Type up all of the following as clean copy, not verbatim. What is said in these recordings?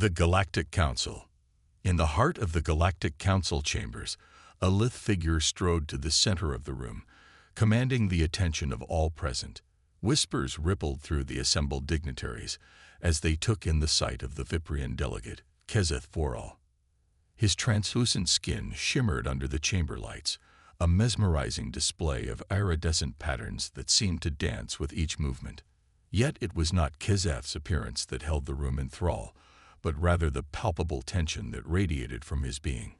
The Galactic Council. In the heart of the Galactic Council chambers, a lithe figure strode to the center of the room, commanding the attention of all present. Whispers rippled through the assembled dignitaries as they took in the sight of the Viprian delegate, HFY. His translucent skin shimmered under the chamber lights, a mesmerizing display of iridescent patterns that seemed to dance with each movement. Yet it was not HFY's appearance that held the room in thrall, but rather the palpable tension that radiated from his being.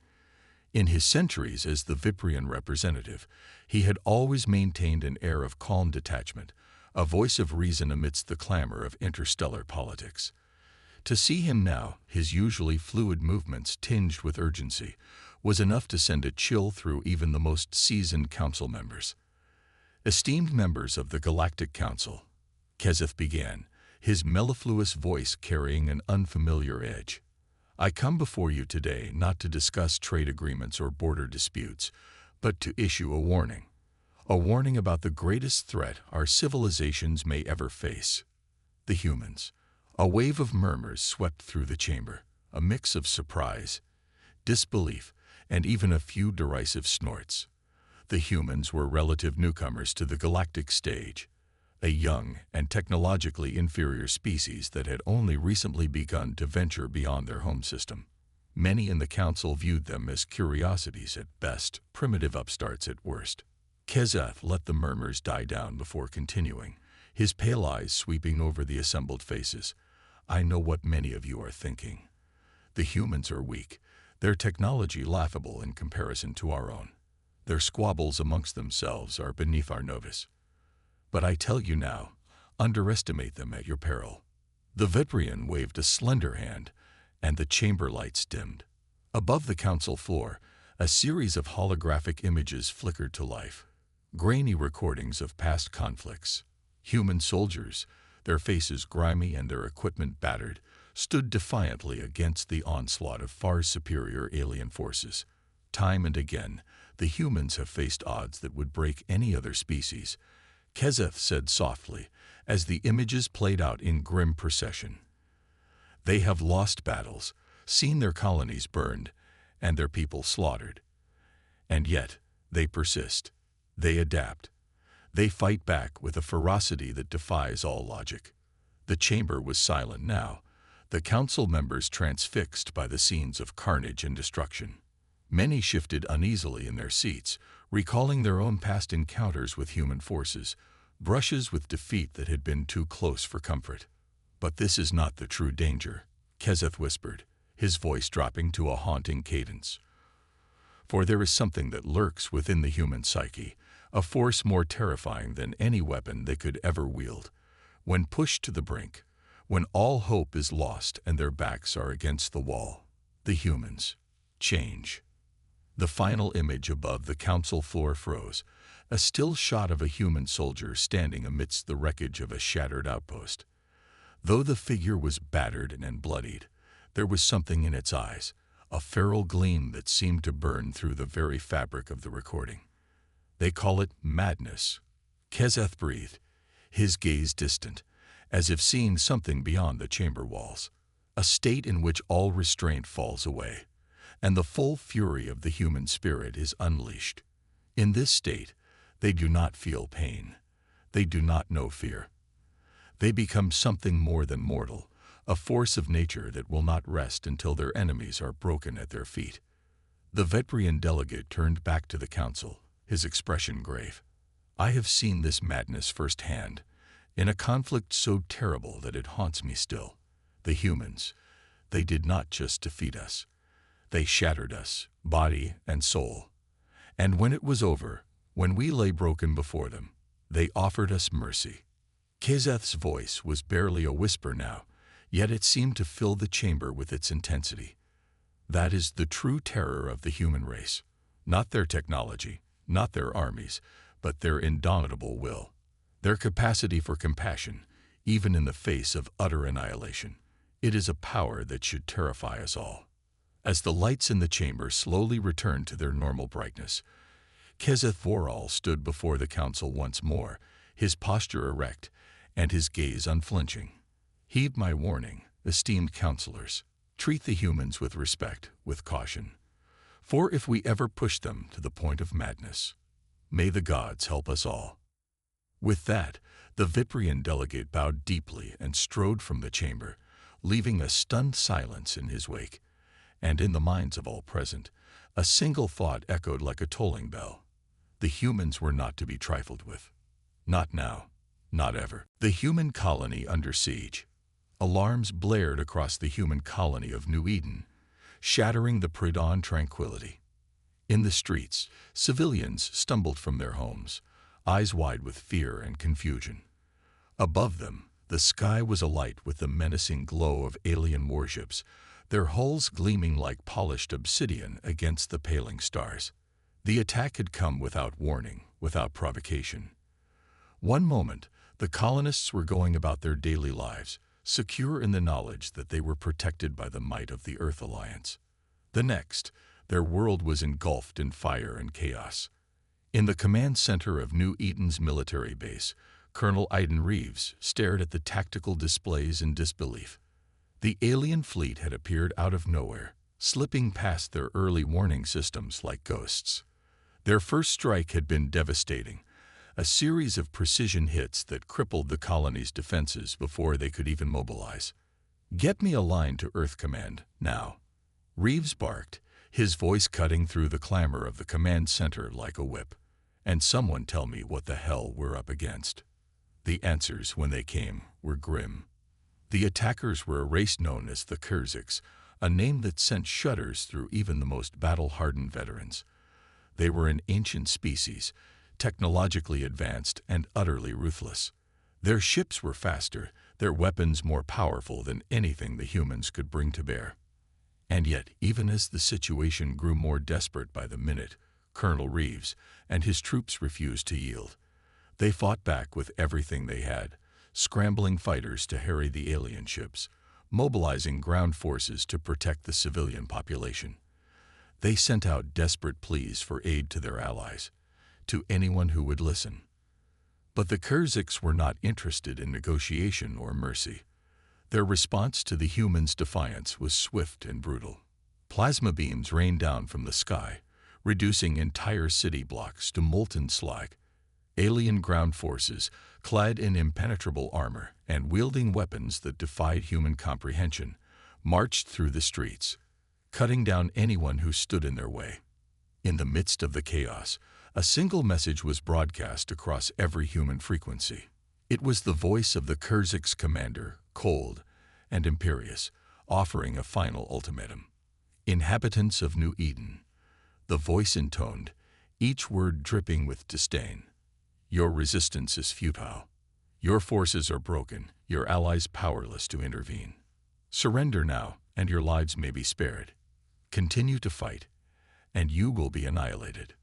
In his centuries as the Viprian representative, he had always maintained an air of calm detachment, a voice of reason amidst the clamor of interstellar politics. To see him now, his usually fluid movements tinged with urgency, was enough to send a chill through even the most seasoned council members. Esteemed members of the Galactic Council, HFY began, his mellifluous voice carrying an unfamiliar edge. I come before you today not to discuss trade agreements or border disputes, but to issue a warning. A warning about the greatest threat our civilizations may ever face: the humans. A wave of murmurs swept through the chamber, a mix of surprise, disbelief, and even a few derisive snorts. The humans were relative newcomers to the galactic stage, a young and technologically inferior species that had only recently begun to venture beyond their home system. Many in the council viewed them as curiosities at best, primitive upstarts at worst. HFY let the murmurs die down before continuing, his pale eyes sweeping over the assembled faces. I know what many of you are thinking. The humans are weak, their technology laughable in comparison to our own. Their squabbles amongst themselves are beneath our notice. But I tell you now, underestimate them at your peril. The Viprian waved a slender hand, and the chamber lights dimmed. Above the council floor, a series of holographic images flickered to life. Grainy recordings of past conflicts. Human soldiers, their faces grimy and their equipment battered, stood defiantly against the onslaught of far superior alien forces. Time and again, the humans have faced odds that would break any other species, HFY said softly, as the images played out in grim procession. They have lost battles, seen their colonies burned, and their people slaughtered. And yet, they persist. They adapt. They fight back with a ferocity that defies all logic. The chamber was silent now, the council members transfixed by the scenes of carnage and destruction. Many shifted uneasily in their seats, recalling their own past encounters with human forces, brushes with defeat that had been too close for comfort. But this is not the true danger, HFY whispered, his voice dropping to a haunting cadence. For there is something that lurks within the human psyche, a force more terrifying than any weapon they could ever wield. When pushed to the brink, when all hope is lost and their backs are against the wall, the humans change. The final image above the council floor froze, a still shot of a human soldier standing amidst the wreckage of a shattered outpost. Though the figure was battered and bloodied, there was something in its eyes, a feral gleam that seemed to burn through the very fabric of the recording. They call it madness. HFY breathed, his gaze distant, as if seeing something beyond the chamber walls, a state in which all restraint falls away, and the full fury of the human spirit is unleashed. In this state, they do not feel pain. They do not know fear. They become something more than mortal, a force of nature that will not rest until their enemies are broken at their feet. The Viprian delegate turned back to the council, his expression grave. I have seen this madness firsthand, in a conflict so terrible that it haunts me still. The humans, they did not just defeat us. They shattered us, body and soul. And when it was over, when we lay broken before them, they offered us mercy. HFY's voice was barely a whisper now, yet it seemed to fill the chamber with its intensity. That is the true terror of the human race. Not their technology, not their armies, but their indomitable will. Their capacity for compassion, even in the face of utter annihilation. It is a power that should terrify us all. As the lights in the chamber slowly returned to their normal brightness, HFY stood before the council once more, his posture erect and his gaze unflinching. Heed my warning, esteemed counselors. Treat the humans with respect, with caution. For if we ever push them to the point of madness, may the gods help us all." With that, the Viprian delegate bowed deeply and strode from the chamber, leaving a stunned silence in his wake. And in the minds of all present, a single thought echoed like a tolling bell. The humans were not to be trifled with. Not now, not ever. The human colony under siege. Alarms blared across the human colony of New Eden, shattering the pre-dawn tranquility. In the streets, civilians stumbled from their homes, eyes wide with fear and confusion. Above them, the sky was alight with the menacing glow of alien warships, their hulls gleaming like polished obsidian against the paling stars. The attack had come without warning, without provocation. One moment, the colonists were going about their daily lives, secure in the knowledge that they were protected by the might of the Earth Alliance. The next, their world was engulfed in fire and chaos. In the command center of New Eden's military base, Colonel Iden Reeves stared at the tactical displays in disbelief. The alien fleet had appeared out of nowhere, slipping past their early warning systems like ghosts. Their first strike had been devastating, a series of precision hits that crippled the colony's defenses before they could even mobilize. "Get me a line to Earth Command, now," Reeves barked, his voice cutting through the clamor of the command center like a whip. "And someone tell me what the hell we're up against." The answers, when they came, were grim. The attackers were a race known as the Kurziks, a name that sent shudders through even the most battle-hardened veterans. They were an ancient species, technologically advanced and utterly ruthless. Their ships were faster, their weapons more powerful than anything the humans could bring to bear. And yet, even as the situation grew more desperate by the minute, Colonel Reeves and his troops refused to yield. They fought back with everything they had, scrambling fighters to harry the alien ships, mobilizing ground forces to protect the civilian population. They sent out desperate pleas for aid to their allies, to anyone who would listen. But the Kurziks were not interested in negotiation or mercy. Their response to the humans' defiance was swift and brutal. Plasma beams rained down from the sky, reducing entire city blocks to molten slag. Alien ground forces, clad in impenetrable armor and wielding weapons that defied human comprehension, marched through the streets, cutting down anyone who stood in their way. In the midst of the chaos, a single message was broadcast across every human frequency. It was the voice of the Kurziks' commander, cold and imperious, offering a final ultimatum. "Inhabitants of New Eden," the voice intoned, each word dripping with disdain. "Your resistance is futile. Your forces are broken, your allies powerless to intervene. Surrender now, and your lives may be spared. Continue to fight, and you will be annihilated."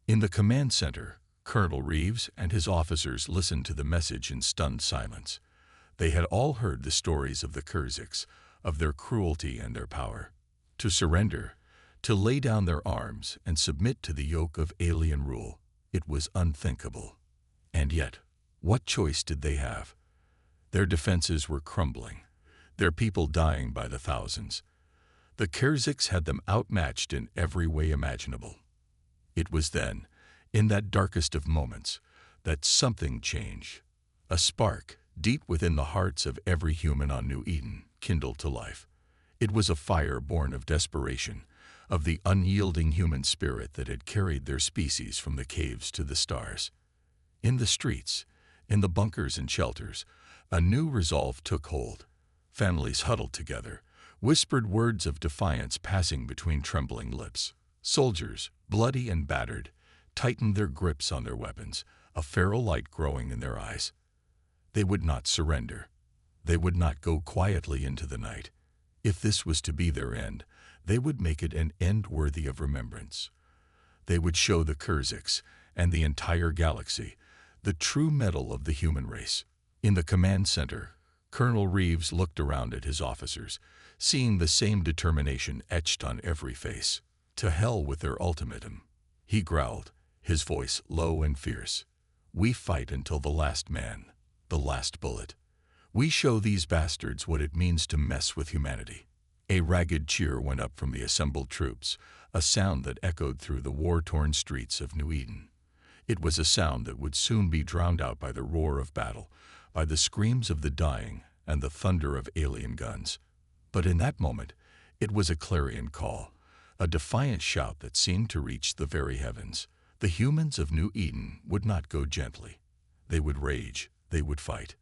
In the command center, Colonel Reeves and his officers listened to the message in stunned silence. They had all heard the stories of the Kurziks, of their cruelty and their power. To surrender, to lay down their arms and submit to the yoke of alien rule, it was unthinkable. And yet, what choice did they have? Their defenses were crumbling, their people dying by the thousands. The Kurziks had them outmatched in every way imaginable. It was then, in that darkest of moments, that something changed. A spark, deep within the hearts of every human on New Eden, kindled to life. It was a fire born of desperation, of the unyielding human spirit that had carried their species from the caves to the stars. In the streets, in the bunkers and shelters, a new resolve took hold. Families huddled together, whispered words of defiance passing between trembling lips. Soldiers, bloody and battered, tightened their grips on their weapons, a feral light growing in their eyes. They would not surrender. They would not go quietly into the night. If this was to be their end, they would make it an end worthy of remembrance. They would show the Kurziks and the entire galaxy the true mettle of the human race. In the command center, Colonel Reeves looked around at his officers, seeing the same determination etched on every face. To hell with their ultimatum, he growled, his voice low and fierce. "We fight until the last man, the last bullet. We show these bastards what it means to mess with humanity." A ragged cheer went up from the assembled troops, a sound that echoed through the war-torn streets of New Eden. It was a sound that would soon be drowned out by the roar of battle, by the screams of the dying and the thunder of alien guns. But in that moment, it was a clarion call, a defiant shout that seemed to reach the very heavens. The humans of New Eden would not go gently. They would rage, they would fight,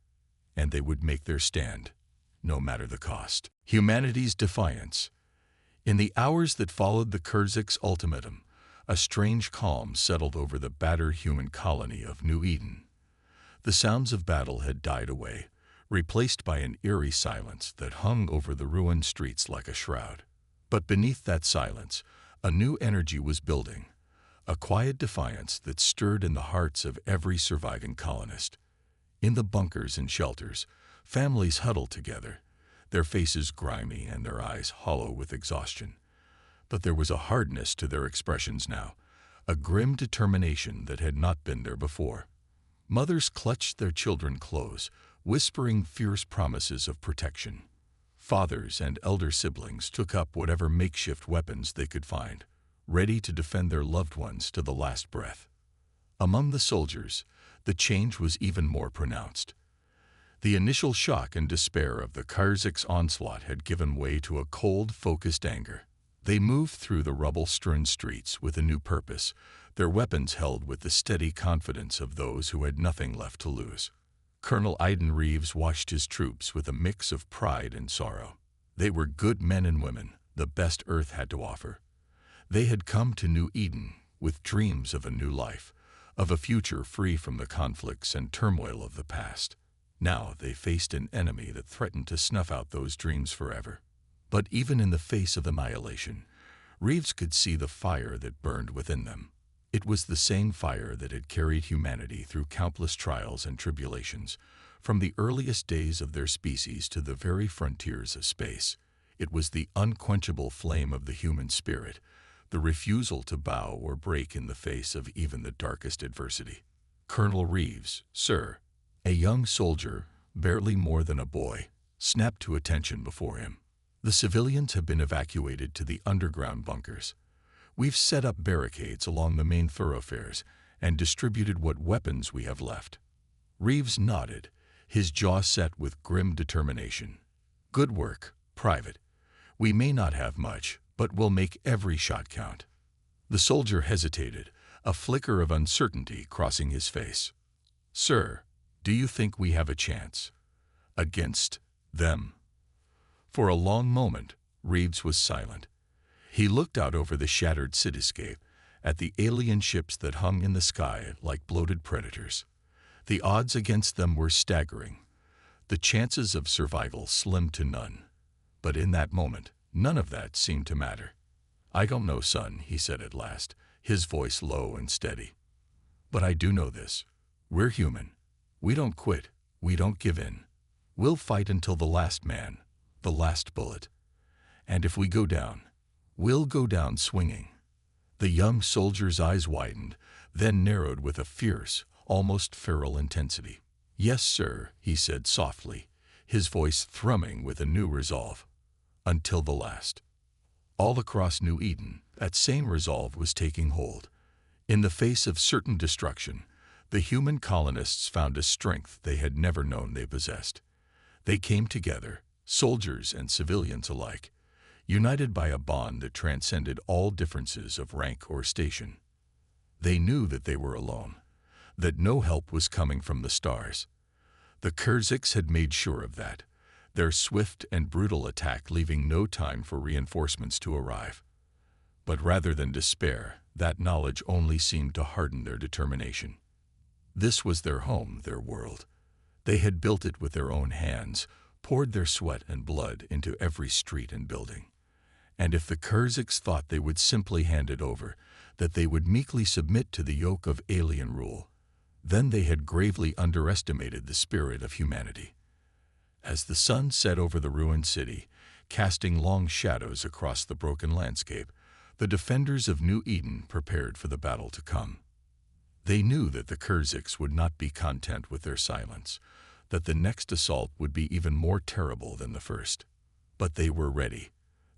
and they would make their stand, no matter the cost. Humanity's defiance. In the hours that followed the Kurziks' ultimatum, a strange calm settled over the battered human colony of New Eden. The sounds of battle had died away, replaced by an eerie silence that hung over the ruined streets like a shroud. But beneath that silence, a new energy was building, a quiet defiance that stirred in the hearts of every surviving colonist. In the bunkers and shelters, families huddled together, their faces grimy and their eyes hollow with exhaustion. But there was a hardness to their expressions now, a grim determination that had not been there before. Mothers clutched their children close, whispering fierce promises of protection. Fathers and elder siblings took up whatever makeshift weapons they could find, ready to defend their loved ones to the last breath. Among the soldiers, the change was even more pronounced. The initial shock and despair of the Kurziks' onslaught had given way to a cold, focused anger. They moved through the rubble-strewn streets with a new purpose, their weapons held with the steady confidence of those who had nothing left to lose. Colonel Iden Reeves watched his troops with a mix of pride and sorrow. They were good men and women, the best Earth had to offer. They had come to New Eden with dreams of a new life, of a future free from the conflicts and turmoil of the past. Now they faced an enemy that threatened to snuff out those dreams forever. But even in the face of annihilation, Reeves could see the fire that burned within them. It was the same fire that had carried humanity through countless trials and tribulations, from the earliest days of their species to the very frontiers of space. It was the unquenchable flame of the human spirit, the refusal to bow or break in the face of even the darkest adversity. Colonel Reeves, sir, a young soldier, barely more than a boy, snapped to attention before him. The civilians have been evacuated to the underground bunkers. We've set up barricades along the main thoroughfares and distributed what weapons we have left. Reeves nodded, his jaw set with grim determination. Good work, Private. We may not have much, but we'll make every shot count. The soldier hesitated, a flicker of uncertainty crossing his face. Sir, do you think we have a chance? Against them? For a long moment, Reeves was silent. He looked out over the shattered cityscape, at the alien ships that hung in the sky like bloated predators. The odds against them were staggering, the chances of survival slim to none. But in that moment, none of that seemed to matter. I don't know, son, he said at last, his voice low and steady. But I do know this. We're human. We don't quit. We don't give in. We'll fight until the last man, the last bullet. And if we go down, we'll go down swinging. The young soldier's eyes widened, then narrowed with a fierce, almost feral intensity. Yes, sir, he said softly, his voice thrumming with a new resolve. Until the last. All across New Eden, that same resolve was taking hold. In the face of certain destruction, the human colonists found a strength they had never known they possessed. They came together, soldiers and civilians alike, united by a bond that transcended all differences of rank or station. They knew that they were alone, that no help was coming from the stars. The Kurziks had made sure of that, their swift and brutal attack leaving no time for reinforcements to arrive. But rather than despair, that knowledge only seemed to harden their determination. This was their home, their world. They had built it with their own hands, poured their sweat and blood into every street and building. And if the Kurziks thought they would simply hand it over, that they would meekly submit to the yoke of alien rule, then they had gravely underestimated the spirit of humanity. As the sun set over the ruined city, casting long shadows across the broken landscape, the defenders of New Eden prepared for the battle to come. They knew that the Kurziks would not be content with their silence, that the next assault would be even more terrible than the first. But they were ready.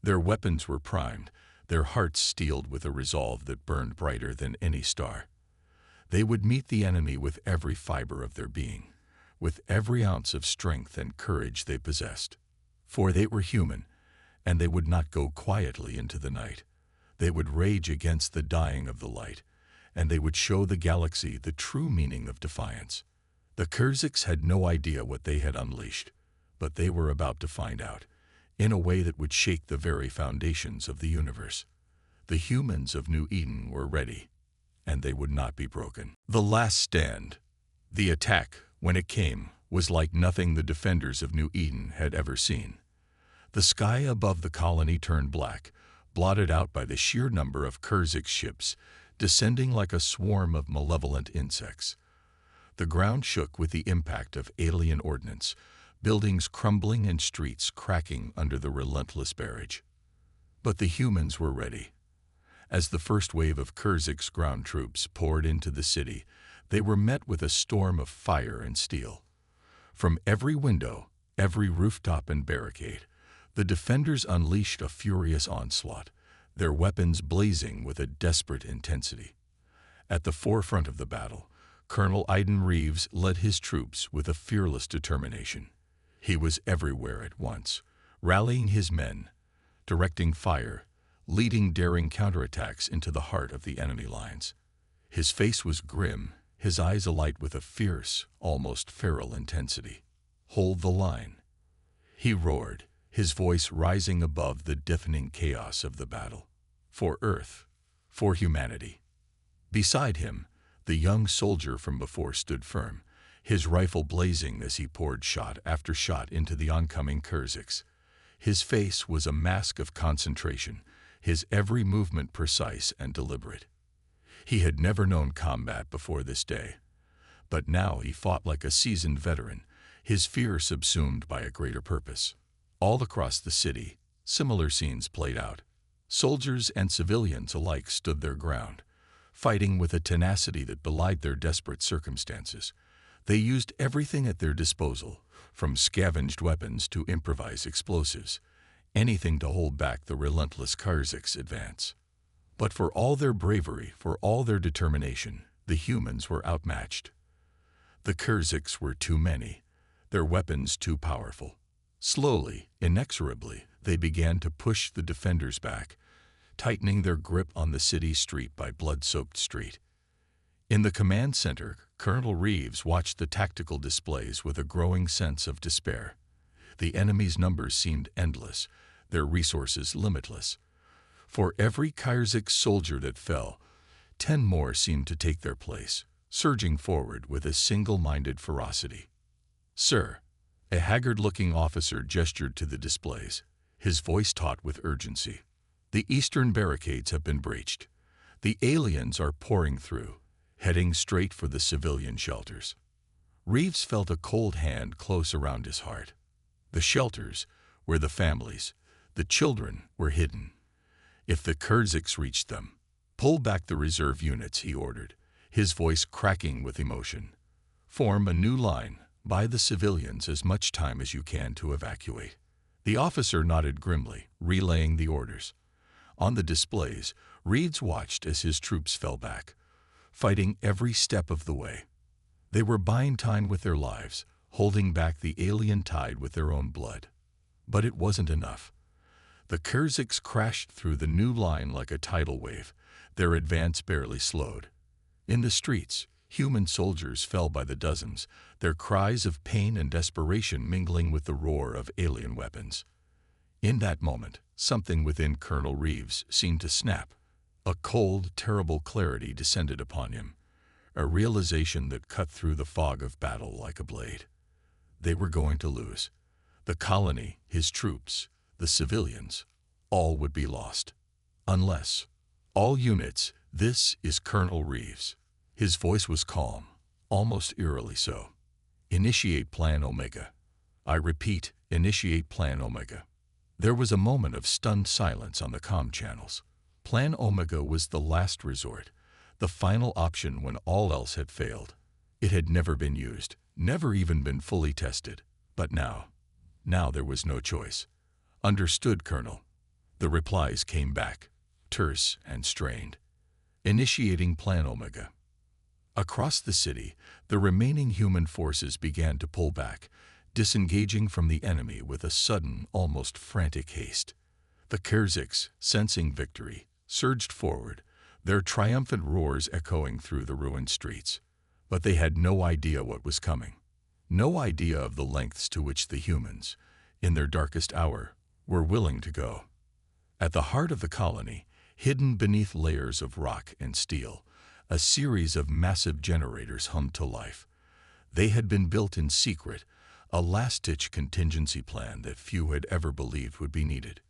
Their weapons were primed, their hearts steeled with a resolve that burned brighter than any star. They would meet the enemy with every fiber of their being, with every ounce of strength and courage they possessed. For they were human, and they would not go quietly into the night. They would rage against the dying of the light, and they would show the galaxy the true meaning of defiance. The Kurziks had no idea what they had unleashed, but they were about to find out, in a way that would shake the very foundations of the universe. The humans of New Eden were ready, and they would not be broken. The last stand. The attack, when it came, was like nothing the defenders of New Eden had ever seen. The sky above the colony turned black, blotted out by the sheer number of Kurzik ships, descending like a swarm of malevolent insects. The ground shook with the impact of alien ordnance, buildings crumbling and streets cracking under the relentless barrage. But the humans were ready. As the first wave of Kurzik's ground troops poured into the city, they were met with a storm of fire and steel. From every window, every rooftop and barricade, the defenders unleashed a furious onslaught, their weapons blazing with a desperate intensity. At the forefront of the battle, Colonel Iden Reeves led his troops with a fearless determination. He was everywhere at once, rallying his men, directing fire, leading daring counterattacks into the heart of the enemy lines. His face was grim, his eyes alight with a fierce, almost feral intensity. "Hold the line," he roared, his voice rising above the deafening chaos of the battle. "For Earth, for humanity." Beside him, the young soldier from before stood firm, his rifle blazing as he poured shot after shot into the oncoming Kurziks. His face was a mask of concentration, his every movement precise and deliberate. He had never known combat before this day, but now he fought like a seasoned veteran, his fear subsumed by a greater purpose. All across the city, similar scenes played out. Soldiers and civilians alike stood their ground, fighting with a tenacity that belied their desperate circumstances. They used everything at their disposal, from scavenged weapons to improvised explosives, anything to hold back the relentless Kurziks' advance. But for all their bravery, for all their determination, the humans were outmatched. The Kurziks were too many, their weapons too powerful. Slowly, inexorably, they began to push the defenders back, tightening their grip on the city street by blood-soaked street. In the command center, Colonel Reeves watched the tactical displays with a growing sense of despair. The enemy's numbers seemed endless, their resources limitless. For every Kurzik soldier that fell, 10 more seemed to take their place, surging forward with a single-minded ferocity. "Sir," a haggard-looking officer gestured to the displays, his voice taut with urgency. "The eastern barricades have been breached. The aliens are pouring through, heading straight for the civilian shelters." Reeves felt a cold hand close around his heart. The shelters, where the families, the children, were hidden. If the Kurziks reached them, "Pull back the reserve units," he ordered, his voice cracking with emotion. "Form a new line, buy the civilians as much time as you can to evacuate." The officer nodded grimly, relaying the orders. On the displays, Reeves watched as his troops fell back, fighting every step of the way. They were buying time with their lives, holding back the alien tide with their own blood. But it wasn't enough. The Kurziks crashed through the new line like a tidal wave, their advance barely slowed. In the streets, human soldiers fell by the dozens, their cries of pain and desperation mingling with the roar of alien weapons. In that moment, something within Colonel Reeves seemed to snap. A cold, terrible clarity descended upon him, a realization that cut through the fog of battle like a blade. They were going to lose. The colony, his troops, the civilians, all would be lost. Unless, "All units, this is Colonel Reeves." His voice was calm, almost eerily so. "Initiate Plan Omega. I repeat, initiate Plan Omega." There was a moment of stunned silence on the comm channels. Plan Omega was the last resort, the final option when all else had failed. It had never been used, never even been fully tested. But now there was no choice. "Understood, Colonel." The replies came back, terse and strained. Initiating Plan Omega. Across the city, the remaining human forces began to pull back, disengaging from the enemy with a sudden, almost frantic haste. The Kurziks, sensing victory, surged forward, their triumphant roars echoing through the ruined streets. But they had no idea what was coming. No idea of the lengths to which the humans, in their darkest hour, were willing to go. At the heart of the colony, hidden beneath layers of rock and steel, a series of massive generators hummed to life. They had been built in secret, a last-ditch contingency plan that few had ever believed would be needed.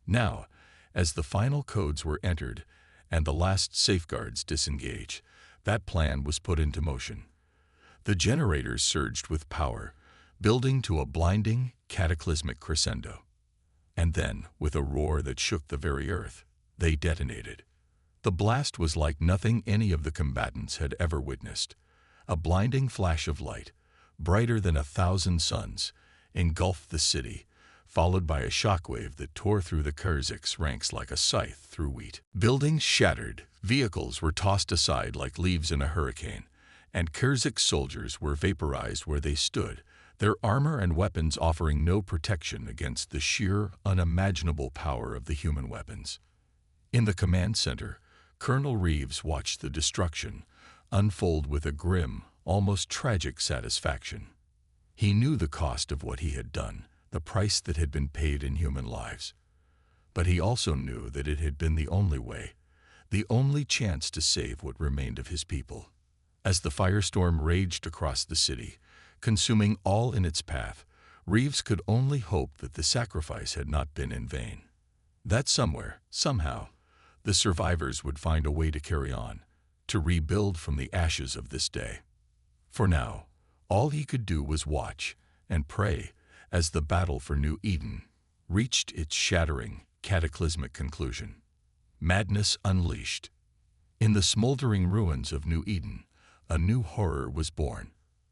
Now, as the final codes were entered and the last safeguards disengaged, that plan was put into motion. The generators surged with power, building to a blinding, cataclysmic crescendo. And then, with a roar that shook the very earth, they detonated. The blast was like nothing any of the combatants had ever witnessed. A blinding flash of light, brighter than 1,000 suns, engulfed the city, followed by a shockwave that tore through the Kurziks' ranks like a scythe through wheat. Buildings shattered, vehicles were tossed aside like leaves in a hurricane, and Kurzik soldiers were vaporized where they stood, their armor and weapons offering no protection against the sheer, unimaginable power of the human weapons. In the command center, Colonel Reeves watched the destruction unfold with a grim, almost tragic satisfaction. He knew the cost of what he had done, the price that had been paid in human lives. But he also knew that it had been the only way, the only chance to save what remained of his people. As the firestorm raged across the city, consuming all in its path, Reeves could only hope that the sacrifice had not been in vain. That somewhere, somehow, the survivors would find a way to carry on, to rebuild from the ashes of this day. For now, all he could do was watch and pray as the battle for New Eden reached its shattering, cataclysmic conclusion. Madness unleashed. In the smoldering ruins of New Eden, a new horror was born.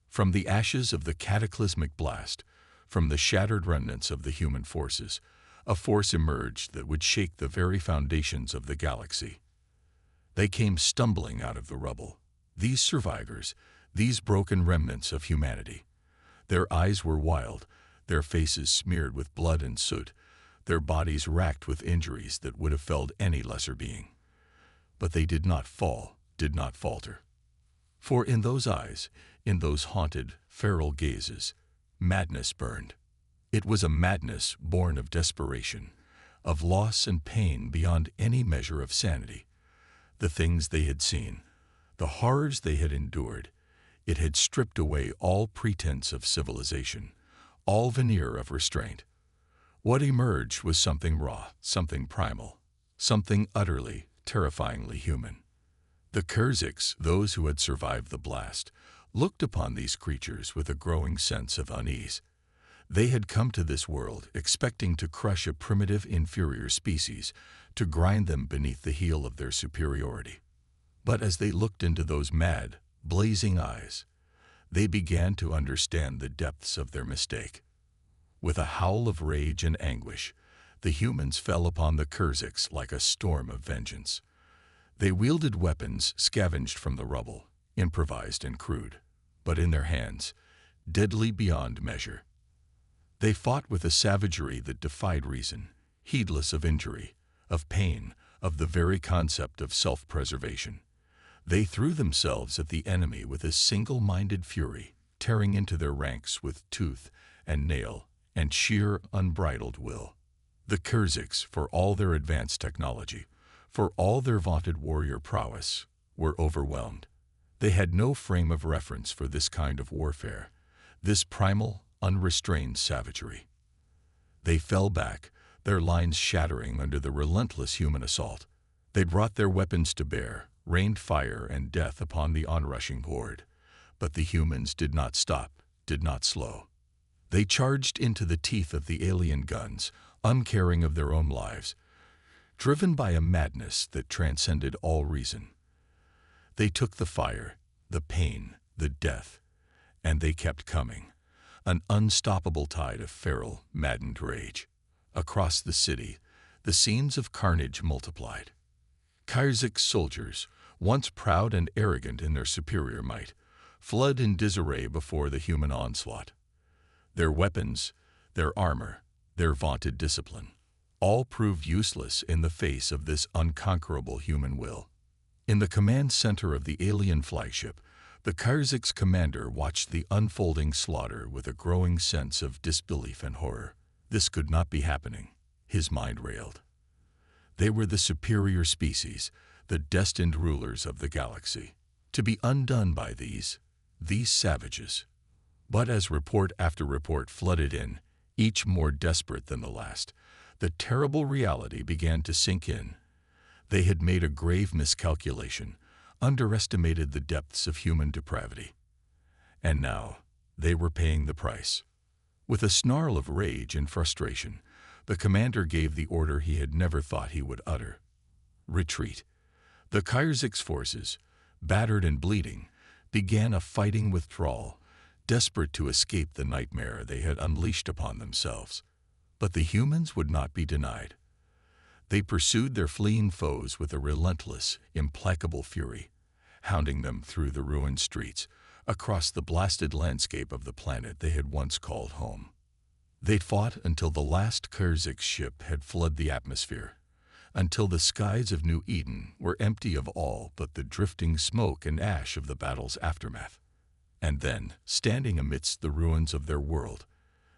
From the ashes of the cataclysmic blast, from the shattered remnants of the human forces, a force emerged that would shake the very foundations of the galaxy. They came stumbling out of the rubble. These survivors, these broken remnants of humanity. Their eyes were wild, their faces smeared with blood and soot, their bodies racked with injuries that would have felled any lesser being. But they did not fall, did not falter. For in those eyes, in those haunted, feral gazes, madness burned. It was a madness born of desperation, of loss and pain beyond any measure of sanity. The things they had seen, the horrors they had endured, it had stripped away all pretense of civilization, all veneer of restraint. What emerged was something raw, something primal, something utterly, terrifyingly human. The Kurziks, those who had survived the blast, looked upon these creatures with a growing sense of unease. They had come to this world expecting to crush a primitive, inferior species, to grind them beneath the heel of their superiority. But as they looked into those mad, blazing eyes, they began to understand the depths of their mistake. With a howl of rage and anguish, the humans fell upon the Kurziks like a storm of vengeance. They wielded weapons scavenged from the rubble, improvised and crude, but in their hands, deadly beyond measure. They fought with a savagery that defied reason, heedless of injury, of pain, of the very concept of self-preservation. They threw themselves at the enemy with a single-minded fury, tearing into their ranks with tooth and nail and sheer, unbridled will. The Kurziks, for all their advanced technology, for all their vaunted warrior prowess, were overwhelmed. They had no frame of reference for this kind of warfare, this primal, unrestrained savagery. They fell back, their lines shattering under the relentless human assault. They brought their weapons to bear, rained fire and death upon the onrushing horde. But the humans did not stop, did not slow. They charged into the teeth of the alien guns, uncaring of their own lives, driven by a madness that transcended all reason. They took the fire, the pain, the death, and they kept coming, an unstoppable tide of feral, maddened rage. Across the city, The scenes of carnage multiplied. Kairzic's soldiers, once proud and arrogant in their superior might, fled in disarray before the human onslaught. Their weapons, their armor, their vaunted discipline, all proved useless in the face of this unconquerable human will. In the command center of the alien flagship, the Kairzic's commander watched the unfolding slaughter with a growing sense of disbelief and horror. This could not be happening, his mind railed. They were the superior species, the destined rulers of the galaxy, to be undone by these savages. But as report after report flooded in, each more desperate than the last, the terrible reality began to sink in. They had made a grave miscalculation, underestimated the depths of human depravity. And now they were paying the price. With a snarl of rage and frustration, the commander gave the order he had never thought he would utter. Retreat. The Kairzic's forces, battered and bleeding, began a fighting withdrawal, desperate to escape the nightmare they had unleashed upon themselves. But the humans would not be denied. They pursued their fleeing foes with a relentless, implacable fury, hounding them through the ruined streets, across the blasted landscape of the planet they had once called home. They fought until the last Kairzic's ship had flooded the atmosphere, until the skies of New Eden were empty of all but the drifting smoke and ash of the battle's aftermath. And then, standing amidst the ruins of their world,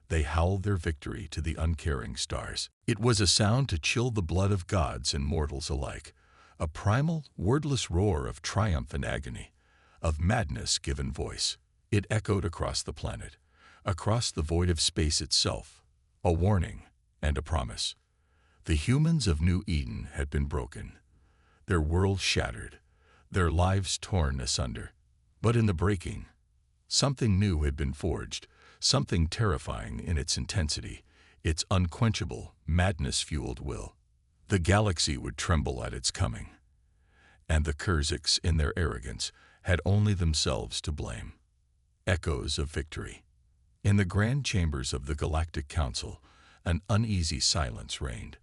they howled their victory to the uncaring stars. It was a sound to chill the blood of gods and mortals alike, a primal, wordless roar of triumph and agony, of madness given voice. It echoed across the planet, across the void of space itself, a warning and a promise. The humans of New Eden had been broken, their world shattered, their lives torn asunder. But in the breaking, something new had been forged, something terrifying in its intensity, its unquenchable, madness-fueled will. The galaxy would tremble at its coming, and the Kairzic's, in their arrogance, had only themselves to blame. Echoes of victory. In the grand chambers of the Galactic Council, an uneasy silence reigned.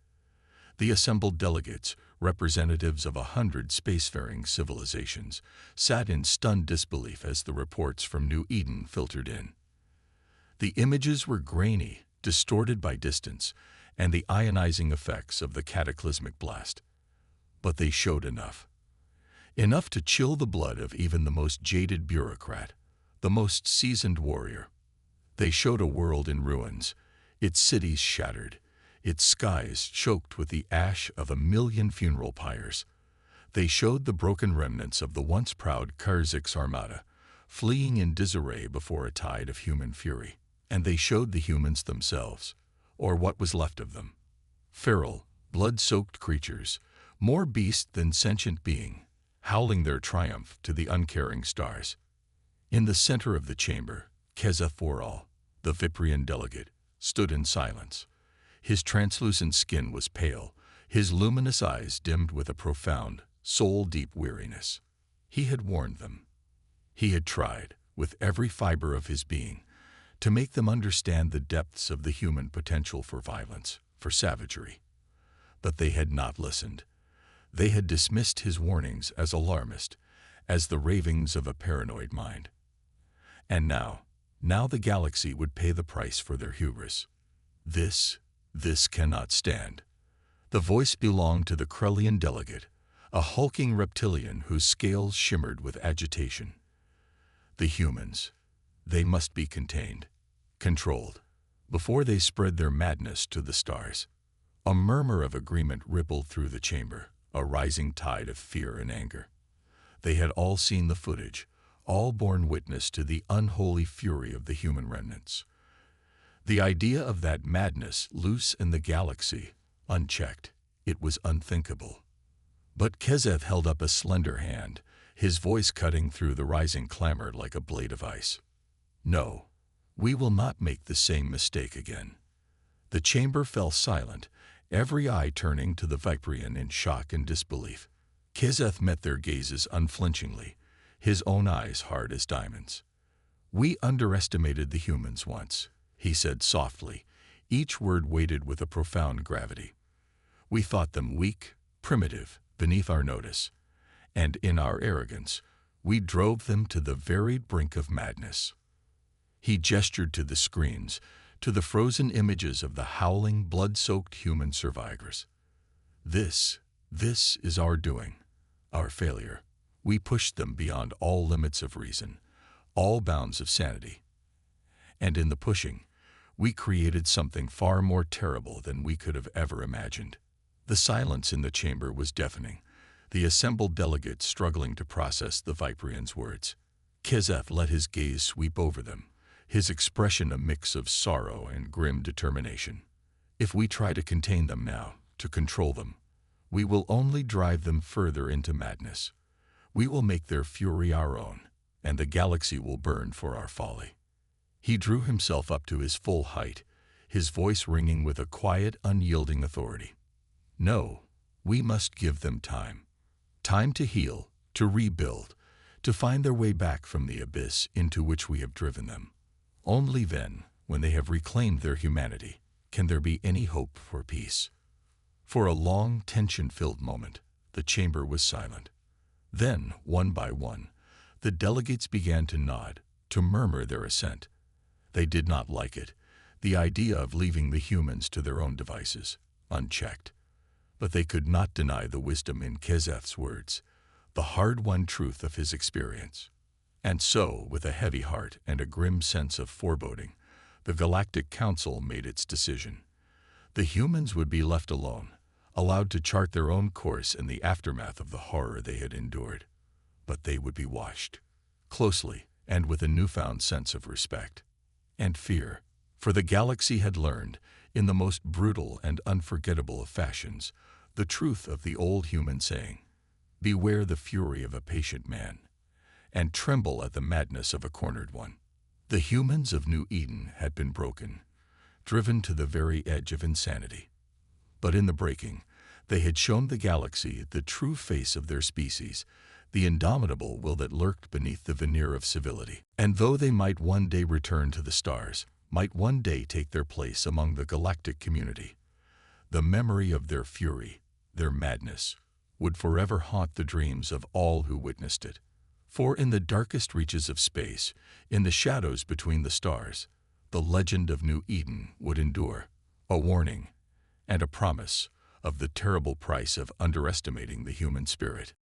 The assembled delegates, representatives of 100 spacefaring civilizations, sat in stunned disbelief as the reports from New Eden filtered in. The images were grainy, distorted by distance, and the ionizing effects of the cataclysmic blast. But they showed enough. Enough to chill the blood of even the most jaded bureaucrat, the most seasoned warrior. They showed a world in ruins, its cities shattered, its skies choked with the ash of 1,000,000 funeral pyres. They showed the broken remnants of the once proud Kairzic's armada, fleeing in disarray before a tide of human fury. And they showed the humans themselves, or what was left of them. Feral, blood-soaked creatures, more beast than sentient being, howling their triumph to the uncaring stars. In the center of the chamber, Kezeth Woral, the Viprian delegate, stood in silence. His translucent skin was pale, his luminous eyes dimmed with a profound, soul-deep weariness. He had warned them. He had tried, with every fiber of his being, to make them understand the depths of the human potential for violence, for savagery. But they had not listened. They had dismissed his warnings as alarmist, as the ravings of a paranoid mind. And now the galaxy would pay the price for their hubris. This cannot stand. The voice belonged to the Krellian delegate, a hulking reptilian whose scales shimmered with agitation. The humans, they must be contained, controlled, before they spread their madness to the stars. A murmur of agreement rippled through the chamber, a rising tide of fear and anger. They had all seen the footage, all borne witness to the unholy fury of the human remnants. The idea of that madness loose in the galaxy, unchecked, it was unthinkable. But Kezeth held up a slender hand, his voice cutting through the rising clamor like a blade of ice. No, we will not make the same mistake again. The chamber fell silent, every eye turning to the Viprian in shock and disbelief. Kezeth met their gazes unflinchingly, his own eyes hard as diamonds. "We underestimated the humans once," he said softly, each word weighted with a profound gravity. We thought them weak, primitive, beneath our notice, and in our arrogance, we drove them to the very brink of madness. He gestured to the screens, to the frozen images of the howling, blood-soaked human survivors. This is our doing, our failure. We pushed them beyond all limits of reason, all bounds of sanity. And in the pushing, we created something far more terrible than we could have ever imagined. The silence in the chamber was deafening, the assembled delegates struggling to process the Viperian's words. Kizeth let his gaze sweep over them, his expression a mix of sorrow and grim determination. If we try to contain them now, to control them, we will only drive them further into madness. We will make their fury our own, and the galaxy will burn for our folly. He drew himself up to his full height, his voice ringing with a quiet, unyielding authority. No, we must give them time. Time to heal, to rebuild, to find their way back from the abyss into which we have driven them. Only then, when they have reclaimed their humanity, can there be any hope for peace. For a long, tension-filled moment, the chamber was silent. Then, one by one, the delegates began to nod, to murmur their assent. They did not like it, the idea of leaving the humans to their own devices, unchecked. But they could not deny the wisdom in Kizeth's words, the hard-won truth of his experience. And so, with a heavy heart and a grim sense of foreboding, the Galactic Council made its decision. The humans would be left alone, allowed to chart their own course in the aftermath of the horror they had endured. But they would be watched, closely and with a newfound sense of respect and fear, for the galaxy had learned, in the most brutal and unforgettable of fashions, the truth of the old human saying, "Beware the fury of a patient man, and tremble at the madness of a cornered one." The humans of New Eden had been broken, driven to the very edge of insanity. But in the breaking, they had shown the galaxy the true face of their species, the indomitable will that lurked beneath the veneer of civility. And though they might one day return to the stars, might one day take their place among the galactic community, the memory of their fury, their madness, would forever haunt the dreams of all who witnessed it. For in the darkest reaches of space, in the shadows between the stars, the legend of New Eden would endure, a warning and a promise of the terrible price of underestimating the human spirit.